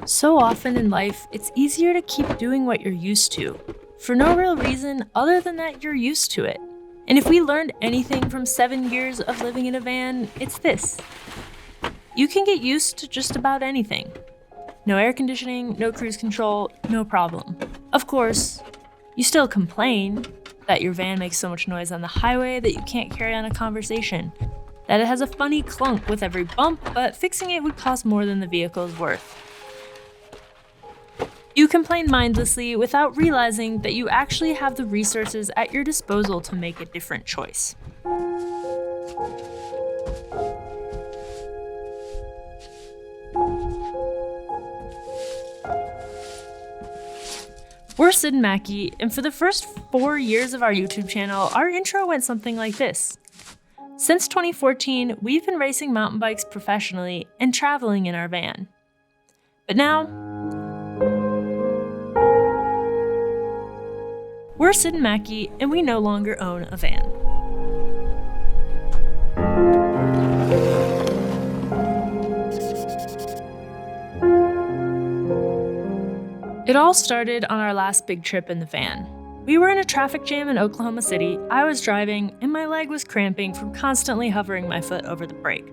So often in life, it's easier to keep doing what you're used to, for no real reason other than that you're used to it. And if we learned anything from 7 years of living in a van, it's this. You can get used to just about anything. No air conditioning, no cruise control, no problem. Of course, you still complain that your van makes so much noise on the highway that you can't carry on a conversation, that it has a funny clunk with every bump, but fixing it would cost more than the vehicle is worth. You complain mindlessly without realizing that you actually have the resources at your disposal to make a different choice. We're Sid and Mackie, and for the first 4 years of our YouTube channel, our intro went something like this. Since 2014, we've been racing mountain bikes professionally and traveling in our van. But now, we're Sid and Mackie, and we no longer own a van. It all started on our last big trip in the van. We were in a traffic jam in Oklahoma City, I was driving, and my leg was cramping from constantly hovering my foot over the brake.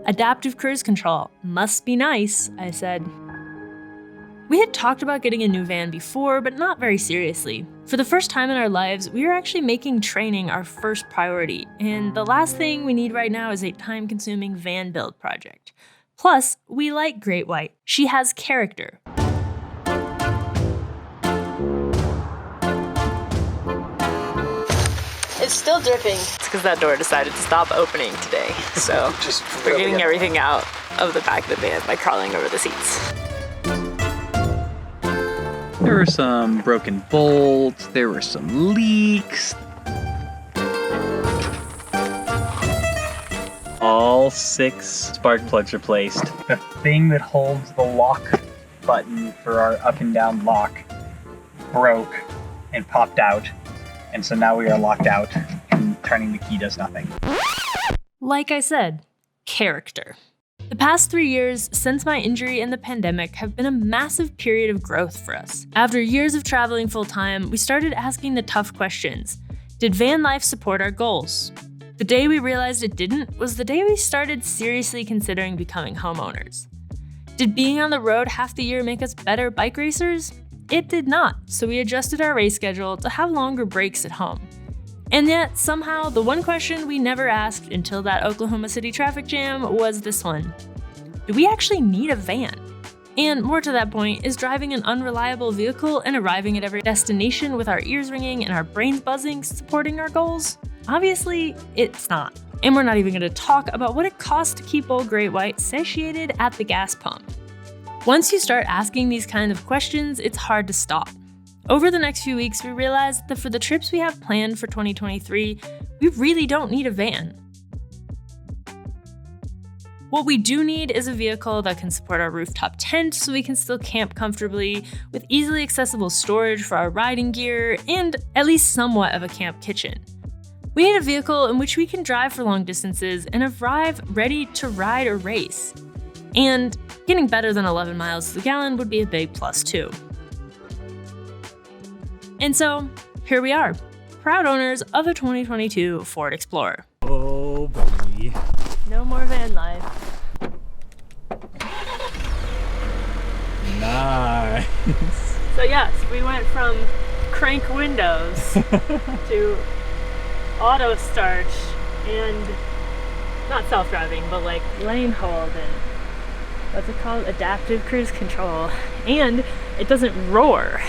Adaptive cruise control, must be nice, I said. We had talked about getting a new van before, but not very seriously. For the first time in our lives, we were actually making training our first priority, and the last thing we need right now is a time-consuming van build project. Plus, we like Great White. She has character. It's still dripping. It's because that door decided to stop opening today. So we're getting everything out of the back of the van by crawling over the seats. There were some broken bolts, there were some leaks. All 6 spark plugs replaced. The thing that holds the lock button for our up and down lock broke and popped out. And so now we are locked out, and turning the key does nothing. Like I said, character. The past 3 years since my injury and the pandemic have been a massive period of growth for us. After years of traveling full-time, we started asking the tough questions. Did van life support our goals? The day we realized it didn't was the day we started seriously considering becoming homeowners. Did being on the road half the year make us better bike racers? It did not, so we adjusted our race schedule to have longer breaks at home. And yet, somehow, the one question we never asked until that Oklahoma City traffic jam was this one. Do we actually need a van? And more to that point, is driving an unreliable vehicle and arriving at every destination with our ears ringing and our brains buzzing supporting our goals? Obviously, it's not. And we're not even going to talk about what it costs to keep old Great White satiated at the gas pump. Once you start asking these kind of questions, it's hard to stop. Over the next few weeks, we realized that for the trips we have planned for 2023, we really don't need a van. What we do need is a vehicle that can support our rooftop tent so we can still camp comfortably, with easily accessible storage for our riding gear, and at least somewhat of a camp kitchen. We need a vehicle in which we can drive for long distances and arrive ready to ride or race. And getting better than 11 miles to the gallon would be a big plus too. And so, here we are, proud owners of a 2022 Ford Explorer. Oh, baby. No more van life. Nice. So yes, we went from crank windows to auto start and not self-driving, but like lane hold and what's it called? Adaptive cruise control. And it doesn't roar.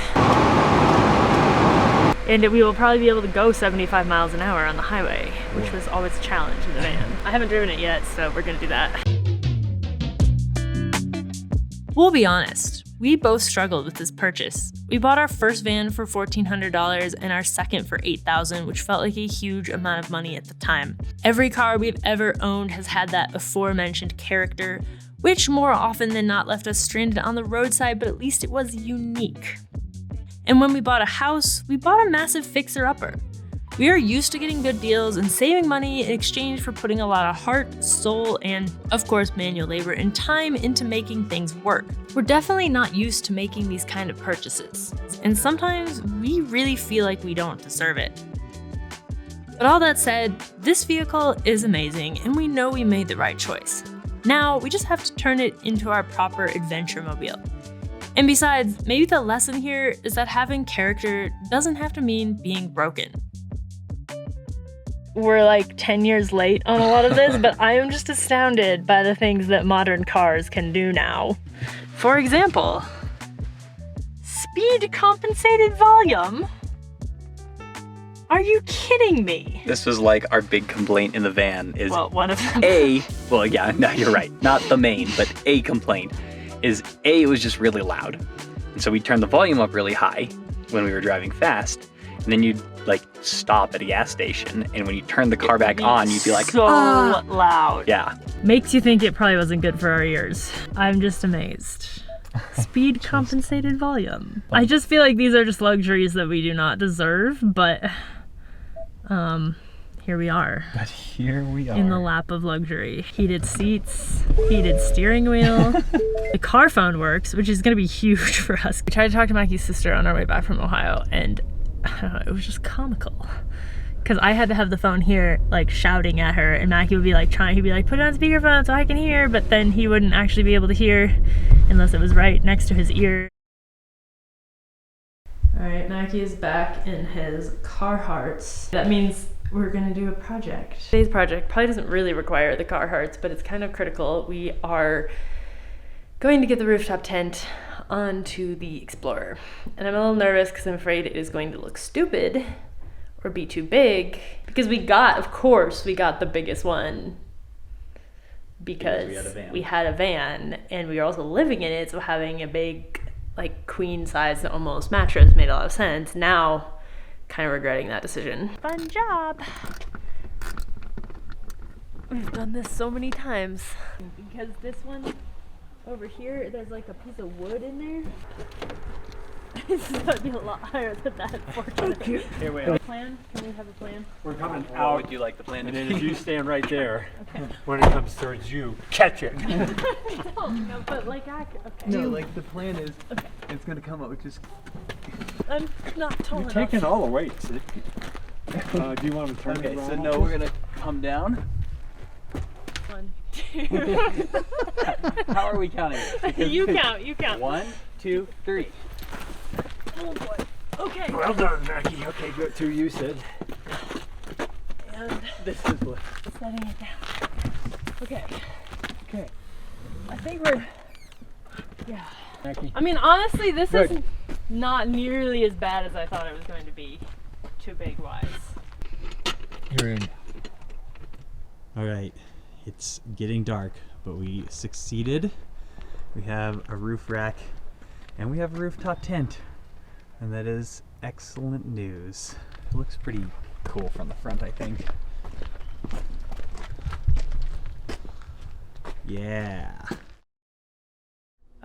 And we will probably be able to go 75 miles an hour on the highway, which was always a challenge in the van. I haven't driven it yet, so we're gonna do that. We'll be honest, we both struggled with this purchase. We bought our first van for $1,400 and our second for $8,000, which felt like a huge amount of money at the time. Every car we've ever owned has had that aforementioned character, which more often than not left us stranded on the roadside, but at least it was unique. And when we bought a house, we bought a massive fixer-upper. We are used to getting good deals and saving money in exchange for putting a lot of heart, soul, and, of course, manual labor and time into making things work. We're definitely not used to making these kind of purchases, and sometimes we really feel like we don't deserve it. But all that said, this vehicle is amazing, and we know we made the right choice. Now, we just have to turn it into our proper adventure mobile. And besides, maybe the lesson here is that having character doesn't have to mean being broken. We're like 10 years late on a lot of this, but I am just astounded by the things that modern cars can do now. For example, speed compensated volume? Are you kidding me? This was like our big complaint in the van is one of them. well, yeah, no, you're right. Not the main, but a complaint is it was just really loud. And so we turned the volume up really high when we were driving fast. And then you'd like stop at a gas station, and when you turn the car back on, you'd be like, so loud. Yeah. Makes you think it probably wasn't good for our ears. I'm just amazed. Speed compensated volume. I just feel like these are just luxuries that we do not deserve, but here we are. But here we are. In the lap of luxury. Heated seats, heated steering wheel. The car phone works, which is gonna be huge for us. We tried to talk to Macky's sister on our way back from Ohio, and I don't know, it was just comical. Because I had to have the phone here, like shouting at her, and Mackie would be like he'd be like, put it on speakerphone so I can hear, but then he wouldn't actually be able to hear unless it was right next to his ear. All right, Mackie is back in his Carhartts. That means we're gonna do a project. Today's project probably doesn't really require the Carhartts, but it's kind of critical. We are going to get the rooftop tent onto the Explorer. And I'm a little nervous because I'm afraid it is going to look stupid or be too big, because of course we got the biggest one because we had a van and we were also living in it, so having a big like queen size almost mattress made a lot of sense. Now kind of regretting that decision. Fun job. We've done this so many times. Because this one over here, there's like a piece of wood in there. This is gonna be a lot higher than that, unfortunately. Here, wait. Plan? Can we have a plan? We're coming What out. would you like the plan to And then be? if you stand right there, Okay. when it comes towards you, catch it. No, but like okay. No, like the plan is, it's gonna come up with just. I'm not tall You're enough. taking all the weight. Do you want to turn it Okay, around? so no, we're gonna come down. 1, 2. How are we counting it? You count. 1, 2, 3. Oh boy. Okay. Well done, Mackie. Okay, good. 2 you said. And This is what. setting it down. Okay. Okay. I think we're, yeah. Mackie. I mean, honestly, this Good. is not nearly as bad as I thought it was going to be, too big wise. You're in. All right, it's getting dark, but we succeeded. We have a roof rack and we have a rooftop tent, and that is excellent news. It looks pretty cool from the front, I think. Yeah.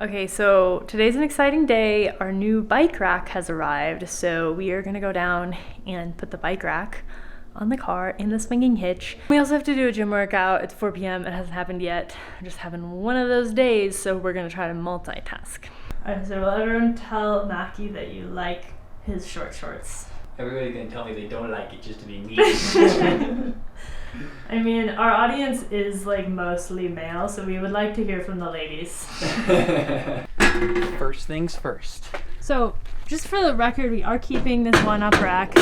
Okay, so today's an exciting day. Our new bike rack has arrived, so we are gonna go down and put the bike rack on the car in the swinging hitch. We also have to do a gym workout. It's 4 p.m. It hasn't happened yet. I'm just having one of those days, so we're gonna try to multitask. All right, so will everyone tell Mackie that you like his short shorts? Everybody's gonna tell me they don't like it just to be mean. I mean, our audience is like mostly male, so we would like to hear from the ladies. First things first. So, just for the record, we are keeping this one up rack.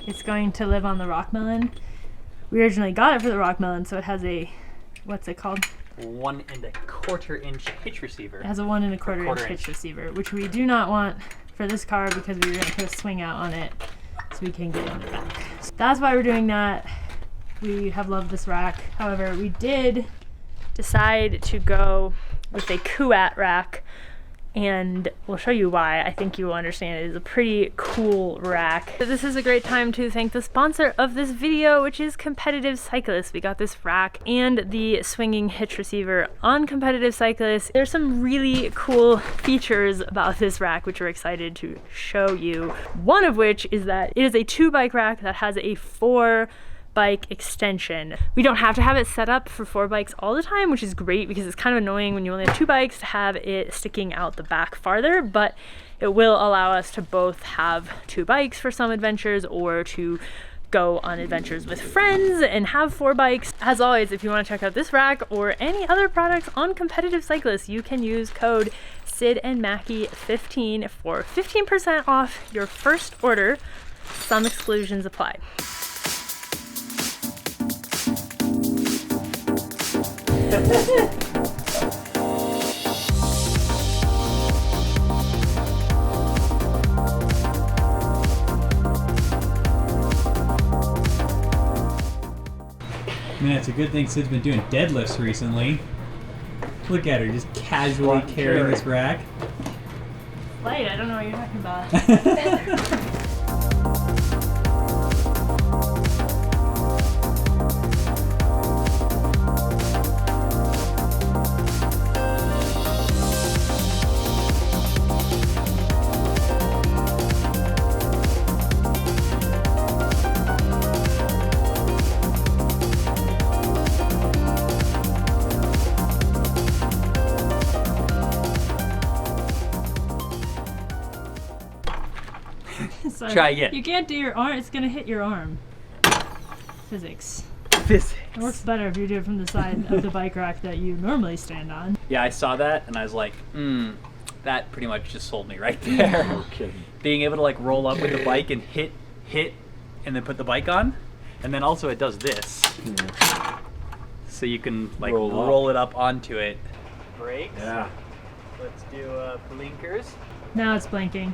It's going to live on the Rockmelon. We originally got it for the Rockmelon, so it has a, what's it called? 1 1/4 inch hitch receiver. It has a 1 1/4 inch hitch receiver, which we do not want for this car because we were going to put a swing out on it so we can get in the back. So that's why we're doing that. We have loved this rack. However, we did decide to go with a Kuat rack and we'll show you why. I think you will understand it is a pretty cool rack. This is a great time to thank the sponsor of this video, which is Competitive Cyclist. We got this rack and the swinging hitch receiver on Competitive Cyclist. There's some really cool features about this rack which we're excited to show you. One of which is that it is a 2-bike rack that has a 4-bike extension. We don't have to have it set up for 4 bikes all the time, which is great because it's kind of annoying when you only have 2 bikes to have it sticking out the back farther, but it will allow us to both have 2 bikes for some adventures or to go on adventures with friends and have 4 bikes. As always, if you want to check out this rack or any other products on Competitive Cyclist, you can use code Sid and Mackie 15 for 15% off your first order. Some exclusions apply. Man, it's a good thing Sid's been doing deadlifts recently. Look at her, just casually carrying this rack. Light, I don't know what you're talking about. So Try again. You can't do your arm, it's gonna hit your arm. Physics. Physics. It works better if you do it from the side of the bike rack that you normally stand on. Yeah, I saw that and I was like, that pretty much just sold me right there. No kidding. Being able to like roll up with the bike and hit, and then put the bike on. And then also it does this. So you can like roll it up onto it. Brakes. Yeah. Let's do blinkers. Now it's blinking.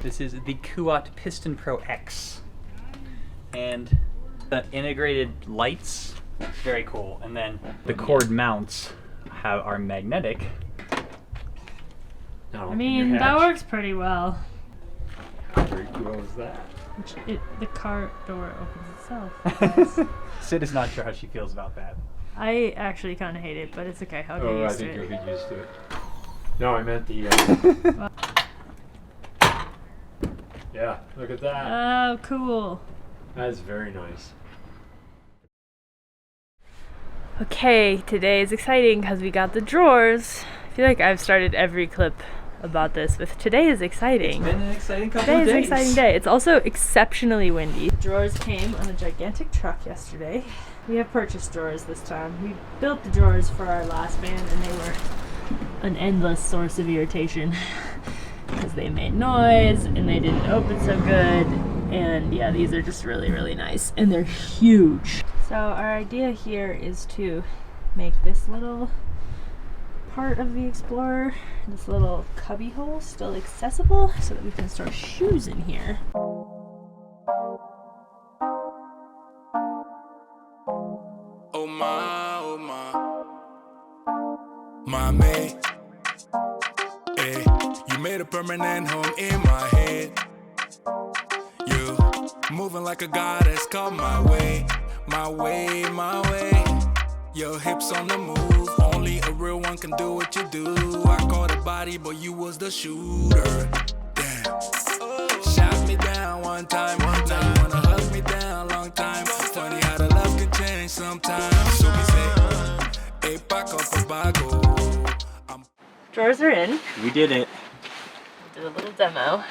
This is the Kuat Piston Pro X. And the integrated lights, very cool. And then the cord mounts are magnetic. Now, I mean, that works pretty well. How well is that? The car door opens itself. Sid is not sure how she feels about that. I actually kind of hate it, but it's okay. I'll get I used think to you'll it. get used to it. No, I meant the. Yeah, look at that. Oh, cool. That's very nice. Okay, today is exciting because we got the drawers. I feel like I've started every clip about this, but today is exciting. It's been an exciting couple Today of is days. an exciting day. It's also exceptionally windy. The drawers came on a gigantic truck yesterday. We have purchased drawers this time. We built the drawers for our last van and they were an endless source of irritation because they made noise and they didn't open so good. And yeah, these are just really, really nice and they're huge. So our idea here is to make this little part of the Explorer, this little cubby hole, still accessible so that we can store shoes in here. My mate, hey, you made a permanent home in my head. You moving like a goddess, come my way, my way, my way. Your hips on the move, only a real one can do what you do. I caught a body, but you was the shooter. Damn, shot me down one time. Now you wanna hug me down, long time. Funny how the love can change sometimes. So we say, hey, back up a bago. Drawers are in. We did it. Did a little demo.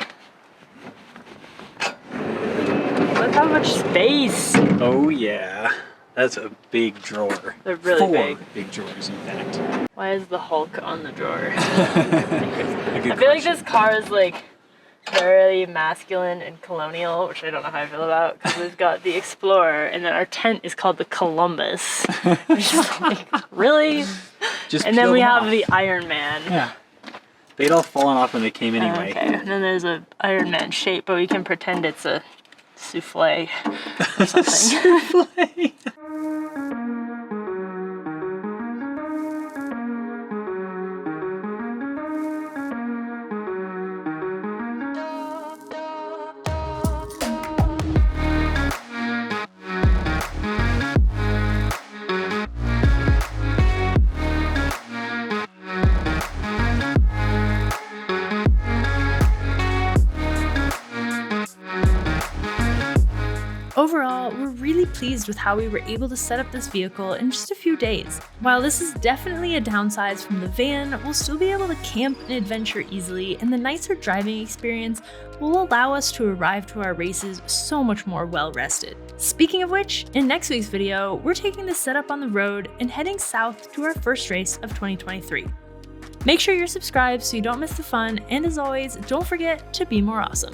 Look how much space. Oh yeah. That's a big drawer. They're really 4 big. big drawers, in fact. Why is the Hulk on the drawer? A good I feel like question. this car is like very masculine and colonial, which I don't know how I feel about, because we've got the Explorer and then our tent is called the Columbus. Which is like, really? Just And then peel we them have off. the Iron Man. Yeah. They'd all fallen off when they came anyway. Okay, and then there's a Iron Man shape, but we can pretend it's a souffle or something. Souffle. really pleased with how we were able to set up this vehicle in just a few days. While this is definitely a downsize from the van, we'll still be able to camp and adventure easily, and the nicer driving experience will allow us to arrive to our races so much more well-rested. Speaking of which, in next week's video, we're taking this setup on the road and heading south to our first race of 2023. Make sure you're subscribed so you don't miss the fun, and as always, don't forget to be more awesome.